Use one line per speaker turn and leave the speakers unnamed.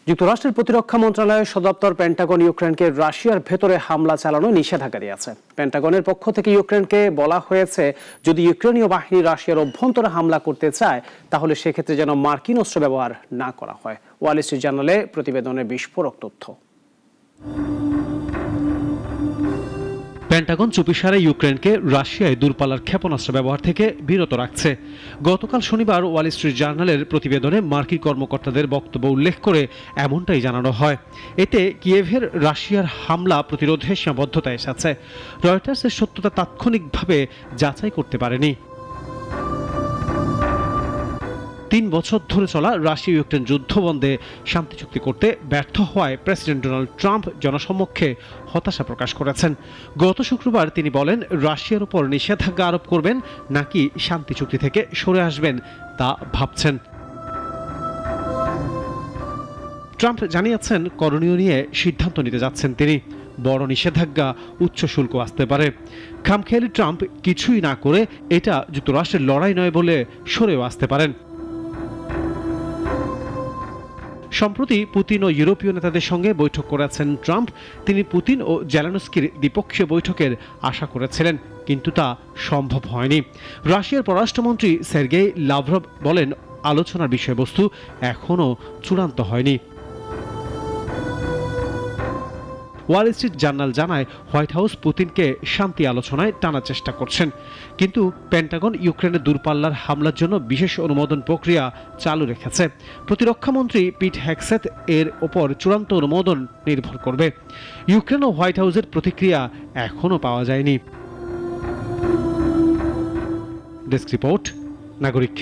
যুক্তরাষ্ট্রের প্রতিরক্ষা মন্ত্রণালয়ের সদপ্তর পেন্টাগন ইউক্রেনকে রাশিয়ার ভেতরে হামলা চালানো নিষেধাজ্ঞা দিয়েছে। পেন্টাগনের পক্ষ থেকে ইউক্রেনকে বলা হয়েছে, যদি ইউক্রেনীয় বাহিনী রাশিয়ার অভ্যন্তরে হামলা করতে চায় তাহলে সেক্ষেত্রে যেন মার্কিন অস্ত্র ব্যবহার না করা হয়। ওয়াল স্ট্রিট জার্নালে প্রতিবেদনের বিস্ফোরক তথ্য।
পেন্টাগন চুপিসারে ইউক্রেনকে রাশিয়ায় দূরপাল্লার ক্ষেপণাস্ত্র ব্যবহার থেকে বিরত রাখছে। গতকাল শনিবার ওয়াল স্ট্রিট জার্নালের প্রতিবেদনে মার্কিন কর্মকর্তাদের বক্তব্য উল্লেখ করে এমনটাই জানানো হয়। এতে কিয়েভের রাশিয়ার হামলা প্রতিরোধে সীমাবদ্ধতা এসেছে। রয়টার্সের সত্যতা তাৎক্ষণিকভাবে যাচাই করতে পারেনি। ৩ বছর ধরে চলা রাশিয়া ইউক্রেন যুদ্ধ বন্ধে শান্তি চুক্তি করতে ব্যর্থ হওয়ায় প্রেসিডেন্ট ডোনাল্ড ট্রাম্প জনসমক্ষে হতাশা প্রকাশ করেছেন। গত শুক্রবার তিনি বলেন, রাশিয়ার উপর নিষেধাজ্ঞা আরোপ করবেন নাকি শান্তি চুক্তি থেকে সরে আসবেন তা ভাবছেন। ট্রাম্প জানিয়েছেন, করণীয় নিয়ে সিদ্ধান্ত নিতে যাচ্ছেন তিনি। বড় নিষেধাজ্ঞা, উচ্চ শুল্ক আসতে পারে। খামখেয়ালি ট্রাম্প কিছুই না করে এটা যুক্তরাষ্ট্রের লড়াই নয় বলে সরেও আসতে পারেন। সম্প্রতি পুতিন ও ইউরোপীয় নেতাদের সঙ্গে বৈঠক করেছেন ট্রাম্প। তিনি পুতিন ও জেলেনস্কির দ্বিপক্ষীয় বৈঠকের আশা করেছিলেন, কিন্তু তা সম্ভব হয়নি। রাশিয়ার পররাষ্ট্রমন্ত্রী সের্গেই লাভরভ বলেন, আলোচনার বিষয়বস্তু এখনও চূড়ান্ত হয়নি। ওয়াল স্ট্রিট জার্নাল জানায়, হোয়াইট হাউস পুতিনকে শান্তি আলোচনায় টানার চেষ্টা করছেন, কিন্তু পেন্টাগন ইউক্রেনের দূরপাল্লার হামলার জন্য বিশেষ অনুমোদন প্রক্রিয়া চালু রেখেছে। প্রতিরক্ষামন্ত্রী পিট হেগসেথ এর ওপর চূড়ান্ত অনুমোদন নির্ভর করবে। ইউক্রেন ও হোয়াইট হাউসের প্রতিক্রিয়া এখনও পাওয়া যায়নি। ডেস্ক রিপোর্ট, নাগরিক।